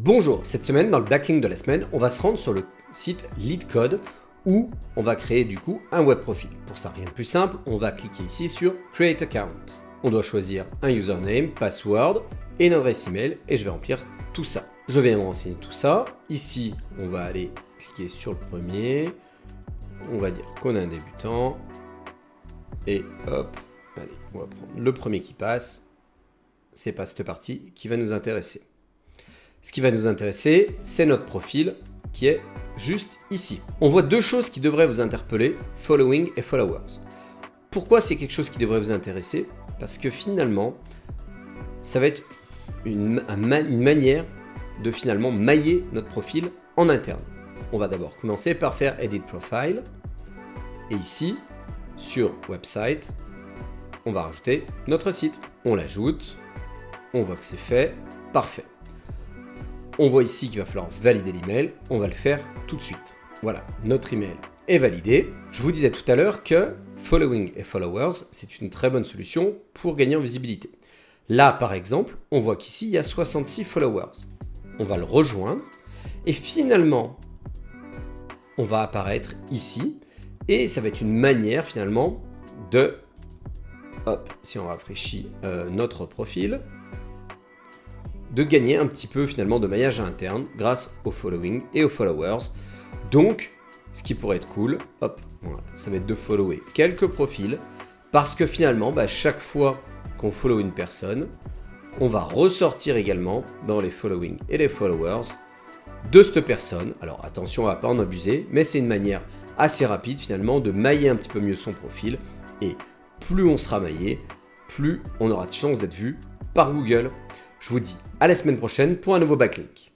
Bonjour, cette semaine dans le backlink de la semaine, on va se rendre sur le site LeetCode où on va créer du coup un web profil. Pour ça, rien de plus simple, on va cliquer ici sur Create Account. On doit choisir un username, password et une adresse email et je vais remplir tout ça. Je vais me renseigner tout ça. Ici, on va aller cliquer sur le premier. On va dire qu'on est un débutant. Et hop, allez, on va prendre le premier qui passe. C'est pas cette partie qui va nous intéresser. Ce qui va nous intéresser, c'est notre profil qui est juste ici. On voit deux choses qui devraient vous interpeller, following et followers. Pourquoi c'est quelque chose qui devrait vous intéresser? Parce que finalement, ça va être une manière de finalement mailler notre profil en interne. On va d'abord commencer par faire Edit Profile. Et ici, sur Website, on va rajouter notre site. On l'ajoute, on voit que c'est fait, parfait. On voit ici qu'il va falloir valider l'email, on va le faire tout de suite. Voilà, notre email est validé. Je vous disais tout à l'heure que Following et Followers, c'est une très bonne solution pour gagner en visibilité. Là, par exemple, on voit qu'ici, il y a 66 followers. On va le rejoindre et finalement, on va apparaître ici et ça va être une manière finalement de, hop, si on rafraîchit notre profil, de gagner un petit peu finalement de maillage interne grâce au following et aux followers. Donc, ce qui pourrait être cool, hop, voilà, ça va être de follower quelques profils parce que finalement, chaque fois qu'on follow une personne, on va ressortir également dans les following et les followers de cette personne. Alors attention à ne pas en abuser, mais c'est une manière assez rapide finalement de mailler un petit peu mieux son profil et plus on sera maillé, plus on aura de chance d'être vu par Google. Je vous dis à la semaine prochaine pour un nouveau backlink.